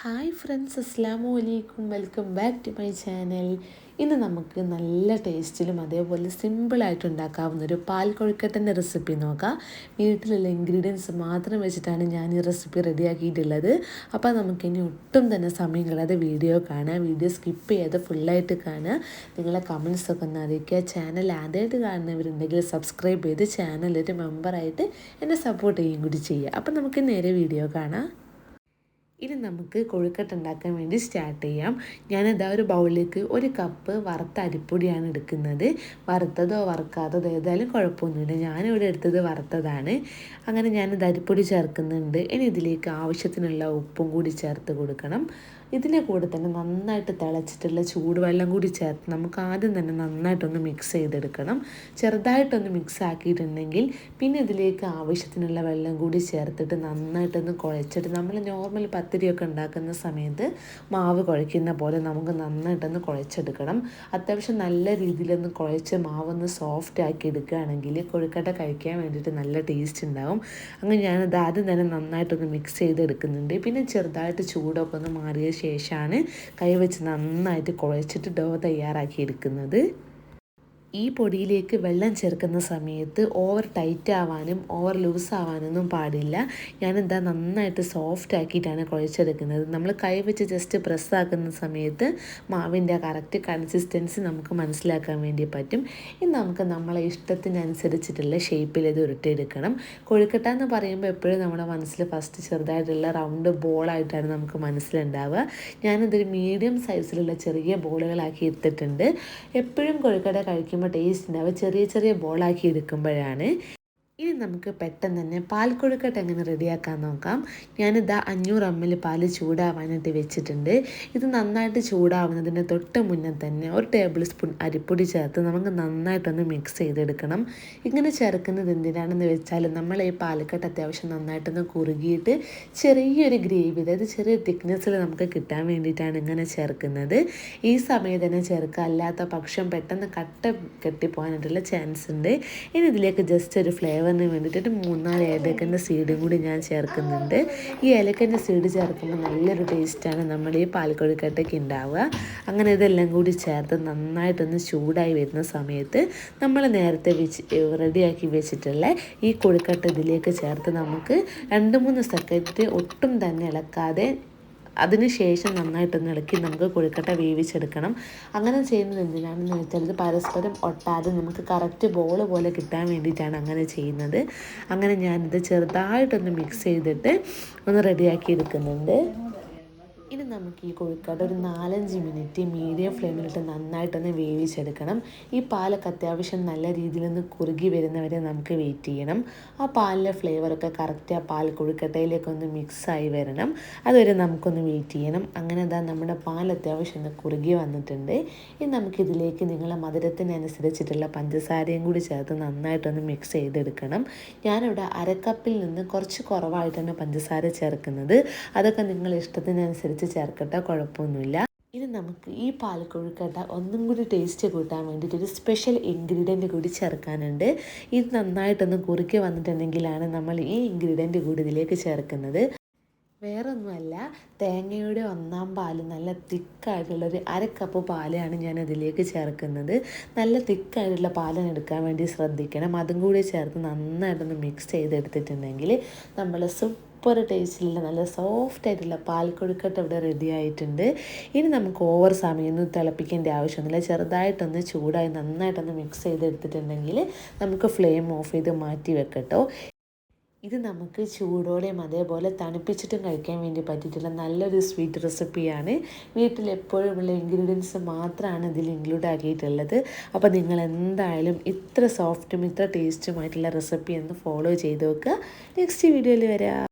Hi friends, അസ്സലാമു അലൈക്കും. Welcome back to my channel. ഇന്ന് നമുക്ക് നല്ല ടേസ്റ്റിലും അതേപോലെ സിമ്പിളായിട്ട് ഉണ്ടാക്കാവുന്നൊരു പാൽ കൊഴുക്കട്ടൻ്റെ റെസിപ്പി നോക്കാം. വീട്ടിലുള്ള ഇൻഗ്രീഡിയൻസ് മാത്രം വെച്ചിട്ടാണ് ഞാൻ ഈ റെസിപ്പി റെഡിയാക്കിയിട്ടുള്ളത്. അപ്പോൾ നമുക്കിനി ഒട്ടും തന്നെ സമയം കളയാതെ വീഡിയോ കാണുക. വീഡിയോ സ്കിപ്പ് ചെയ്യാതെ ഫുള്ളായിട്ട് കാണുക. നിങ്ങളെ കമൻസൊക്കെ ഒന്ന് അറിയിക്കുക. ചാനൽ ആദ്യമായിട്ട് കാണുന്നവരുണ്ടെങ്കിൽ സബ്സ്ക്രൈബ് ചെയ്ത് ചാനലൊരു മെമ്പറായിട്ട് എന്നെ സപ്പോർട്ട് ചെയ്യുകയും കൂടി ചെയ്യുക. അപ്പോൾ നമുക്ക് നേരെ വീഡിയോ കാണാം. ഇനി നമുക്ക് കൊഴുക്കട്ട ഉണ്ടാക്കാൻ വേണ്ടി സ്റ്റാർട്ട് ചെയ്യാം. ഞാനിതാ ഒരു ബൗളിലേക്ക് 1 കപ്പ് വറുത്ത അരിപ്പൊടിയാണ് എടുക്കുന്നത്. വറുത്തതോ വറുക്കാത്തതോ ഏതായാലും കുഴപ്പമൊന്നുമില്ല. ഞാനിവിടെ എടുത്തത് വറുത്തതാണ്. അങ്ങനെ ഞാനിത് അരിപ്പൊടി ചേർക്കുന്നുണ്ട്. ഇനി ഇതിലേക്ക് ആവശ്യത്തിനുള്ള ഉപ്പും കൂടി ചേർത്ത് കൊടുക്കണം. ഇതിൻ്റെ കൂടെ തന്നെ നന്നായിട്ട് തിളച്ചിട്ടുള്ള ചൂടുവെള്ളം കൂടി ചേർത്ത് നമുക്ക് ആദ്യം തന്നെ നന്നായിട്ടൊന്ന് മിക്സ് ചെയ്തെടുക്കണം. ചെറുതായിട്ടൊന്ന് മിക്സ് ആക്കിയിട്ടുണ്ടെങ്കിൽ പിന്നെ ഇതിലേക്ക് ആവശ്യത്തിനുള്ള വെള്ളം കൂടി ചേർത്തിട്ട് നന്നായിട്ടൊന്ന് കുഴച്ചിട്ട് നമ്മൾ നോർമൽ പത്തിരിയൊക്കെ ഉണ്ടാക്കുന്ന സമയത്ത് മാവ് കുഴയ്ക്കുന്ന പോലെ നമുക്ക് നന്നായിട്ടൊന്ന് കുഴച്ചെടുക്കണം. അത്യാവശ്യം നല്ല രീതിയിലൊന്ന് കുഴച്ച് മാവൊന്ന് സോഫ്റ്റ് ആക്കി എടുക്കുകയാണെങ്കിൽ കൊഴുക്കട്ട കഴിക്കാൻ വേണ്ടിയിട്ട് നല്ല ടേസ്റ്റ് ഉണ്ടാവും. അങ്ങനെ ഞാനത് ആദ്യം തന്നെ നന്നായിട്ടൊന്ന് മിക്സ് ചെയ്തെടുക്കുന്നുണ്ട്. പിന്നെ ചെറുതായിട്ട് ചൂടൊക്കെ ഒന്ന് മാറിയ ശേഷമാണ് കൈവച്ച് നന്നായിട്ട് കുഴച്ചിട്ട് ഡോ തയ്യാറാക്കി എടുക്കുന്നത്. ഈ പൊടിയിലേക്ക് വെള്ളം ചേർക്കുന്ന സമയത്ത് ഓവർ ടൈറ്റ് ആവാനും ഓവർ ലൂസ് ആവാനൊന്നും പാടില്ല. ഞാനെന്താ നന്നായിട്ട് സോഫ്റ്റ് ആക്കിയിട്ടാണ് കുഴച്ചെടുക്കുന്നത്. നമ്മൾ കൈ വെച്ച് ജസ്റ്റ് പ്രസ്സാക്കുന്ന സമയത്ത് മാവിൻ്റെ കറക്റ്റ് കൺസിസ്റ്റൻസി നമുക്ക് മനസ്സിലാക്കാൻ വേണ്ടി പറ്റും. ഇനി നമുക്ക് നമ്മളെ ഇഷ്ടത്തിനനുസരിച്ചിട്ടുള്ള ഷേപ്പിൽ ഇത് ഉരുട്ടിയെടുക്കണം. കൊഴുക്കട്ട എന്ന് പറയുമ്പോൾ എപ്പോഴും നമ്മുടെ മനസ്സിൽ ഫസ്റ്റ് ചെറുതായിട്ടുള്ള റൗണ്ട് ബോളായിട്ടാണ് നമുക്ക് മനസ്സിലുണ്ടാവുക. ഞാനിതൊരു മീഡിയം സൈസിലുള്ള ചെറിയ ബോളുകളാക്കി എടുത്തിട്ടുണ്ട്. എപ്പോഴും കൊഴുക്കട്ട കഴിക്കുമ്പോൾ ടേസ്റ്റ് ഉണ്ടാവുക ചെറിയ ചെറിയ ബോളാക്കി എടുക്കുമ്പോഴാണ്. ഇനി നമുക്ക് പെട്ടെന്ന് തന്നെ പാൽ കൊഴുക്കട്ട എങ്ങനെ റെഡിയാക്കാൻ നോക്കാം. ഞാനിതാ 500 ml പാൽ ചൂടാവാനായിട്ട് വെച്ചിട്ടുണ്ട്. ഇത് നന്നായിട്ട് ചൂടാവുന്നതിന് തൊട്ട് മുന്നേ തന്നെ 1 ടേബിൾ സ്പൂൺ അരിപ്പൊടി ചേർത്ത് നമുക്ക് നന്നായിട്ടൊന്ന് മിക്സ് ചെയ്തെടുക്കണം. ഇങ്ങനെ ചേർക്കുന്നത് എന്തിനാണെന്ന് വെച്ചാൽ നമ്മൾ ഈ പാലക്കട്ട അത്യാവശ്യം നന്നായിട്ടൊന്ന് കുറുകിയിട്ട് ചെറിയൊരു ഗ്രേവി, അതായത് ചെറിയ തിക്നെസ്സിൽ നമുക്ക് കിട്ടാൻ വേണ്ടിയിട്ടാണ് ഇങ്ങനെ ചേർക്കുന്നത്. ഈ സമയം തന്നെ ചേർക്കുക, അല്ലാത്ത പക്ഷം പെട്ടെന്ന് കട്ട കെട്ടിപ്പോകാനായിട്ടുള്ള ചാൻസ് ഉണ്ട്. ഇനി ഇതിലേക്ക് ജസ്റ്റ് ഒരു ഫ്ലേവറിന് വേണ്ടിയിട്ട് 3-4 ഏലക്കൻ്റെ സീഡും കൂടി ഞാൻ ചേർക്കുന്നുണ്ട്. ഈ ഏലക്കൻ്റെ സീഡ് ചേർക്കുമ്പോൾ നല്ലൊരു ടേസ്റ്റാണ് നമ്മൾ ഈ പാൽക്കൊഴുക്കട്ടയ്ക്ക് ഉണ്ടാവുക. അങ്ങനെ ഇതെല്ലാം കൂടി ചേർത്ത് നന്നായിട്ടൊന്ന് ചൂടായി വരുന്ന സമയത്ത് നമ്മൾ നേരത്തെ റെഡിയാക്കി വെച്ചിട്ടുള്ള ഈ കൊഴുക്കട്ട ഇതിലേക്ക് ചേർത്ത് നമുക്ക് 2-3 സെക്കൻഡ് ഒട്ടും തന്നെ ഇളക്കാതെ അതിനുശേഷം നന്നായിട്ടൊന്ന് ഇളക്കി നമുക്ക് കൊഴുക്കട്ട വേവിച്ചെടുക്കണം. അങ്ങനെ ചെയ്യുന്നത് എന്തിനാണെന്ന് വെച്ചാൽ ഇത് പരസ്പരം ഒട്ടാതെ നമുക്ക് കറക്റ്റ് ബോൾ പോലെ കിട്ടാൻ വേണ്ടിയിട്ടാണ് അങ്ങനെ ചെയ്യുന്നത്. അങ്ങനെ ഞാനിത് ചെറുതായിട്ടൊന്ന് മിക്സ് ചെയ്തിട്ട് ഒന്ന് റെഡിയാക്കി എടുക്കുന്നുണ്ട്. ഇനി നമുക്ക് ഈ കൊഴുക്കട്ട ഒരു 4-5 മിനിറ്റ് മീഡിയം ഫ്ലെയിമിലിട്ട് നന്നായിട്ടൊന്ന് വേവിച്ചെടുക്കണം. ഈ പാലൊക്കെ അത്യാവശ്യം നല്ല രീതിയിലൊന്ന് കുറുകി വരുന്നവരെ നമുക്ക് വെയിറ്റ് ചെയ്യണം. ആ പാലിലെ ഫ്ലേവറൊക്കെ കറക്റ്റ് ആ പാൽ കൊഴുക്കട്ടയിലേക്കൊന്ന് മിക്സായി വരണം. അതുവരെ നമുക്കൊന്ന് വെയിറ്റ് ചെയ്യണം. അങ്ങനെ എന്താ നമ്മുടെ പാൽ അത്യാവശ്യം ഒന്ന് കുറുകി വന്നിട്ടുണ്ട്. ഇനി നമുക്കിതിലേക്ക് നിങ്ങളെ മധുരത്തിനനുസരിച്ചിട്ടുള്ള പഞ്ചസാരയും കൂടി ചേർത്ത് നന്നായിട്ടൊന്ന് മിക്സ് ചെയ്തെടുക്കണം. ഞാനിവിടെ 1/2 കപ്പിൽ നിന്ന് കുറച്ച് കുറവായിട്ടാണ് പഞ്ചസാര ചേർക്കുന്നത്. അതൊക്കെ നിങ്ങളുടെ ഇഷ്ടത്തിനനുസരിച്ച് ചേർക്കട്ടെ, കുഴപ്പമൊന്നുമില്ല. ഇനി നമുക്ക് ഈ പാൽ കൊഴുക്കട്ട ഒന്നും കൂടി ടേസ്റ്റ് കൂട്ടാൻ വേണ്ടിയിട്ട് ഒരു സ്പെഷ്യൽ ഇൻഗ്രീഡിയൻറ്റ് കൂടി ചേർക്കാനുണ്ട്. ഇത് നന്നായിട്ടൊന്ന് കുറുക്കി വന്നിട്ടുണ്ടെങ്കിലാണ് നമ്മൾ ഈ ഇൻഗ്രീഡിയൻറ്റ് കൂടി ഇതിലേക്ക് ചേർക്കുന്നത്. വേറൊന്നുമല്ല, തേങ്ങയുടെ 1-ാം പാൽ നല്ല തിക്കായിട്ടുള്ളൊരു 1/2 കപ്പ് പാലാണ് ഞാൻ അതിലേക്ക് ചേർക്കുന്നത്. നല്ല തിക്കായിട്ടുള്ള പാലാണ് എടുക്കാൻ വേണ്ടി ശ്രദ്ധിക്കണം. അതും കൂടി ചേർത്ത് നന്നായിട്ടൊന്ന് മിക്സ് ചെയ്തെടുത്തിട്ടുണ്ടെങ്കിൽ നമ്മൾ സൂപ്പർ ടേസ്റ്റിലുള്ള നല്ല സോഫ്റ്റ് ആയിട്ടുള്ള പാൽ കൊഴുക്കട്ട ഇവിടെ റെഡി ആയിട്ടുണ്ട്. ഇനി നമുക്ക് ഓവർ സമയമൊന്നും തിളപ്പിക്കേണ്ട ആവശ്യമൊന്നുമില്ല. ചെറുതായിട്ടൊന്ന് ചൂടായി നന്നായിട്ടൊന്ന് മിക്സ് ചെയ്തെടുത്തിട്ടുണ്ടെങ്കിൽ നമുക്ക് ഫ്ലെയിം ഓഫ് ചെയ്ത് മാറ്റി വെക്കട്ടോ. ഇത് നമുക്ക് ചൂടോടെയും അതേപോലെ തണുപ്പിച്ചിട്ടും കഴിക്കാൻ വേണ്ടി പറ്റിയിട്ടുള്ള നല്ലൊരു സ്വീറ്റ് റെസിപ്പിയാണ്. വീട്ടിൽ എപ്പോഴുമുള്ള ഇൻഗ്രീഡിയൻസ് മാത്രമാണ് ഇതിൽ ഇൻക്ലൂഡ് ആക്കിയിട്ടുള്ളത്. അപ്പോൾ നിങ്ങൾ എന്തായാലും ഇത്ര സോഫ്റ്റും ഇത്ര ടേസ്റ്റുമായിട്ടുള്ള റെസിപ്പി ഒന്ന് ഫോളോ ചെയ്ത് നോക്കുക. നെക്സ്റ്റ് വീഡിയോയിൽ വരാം.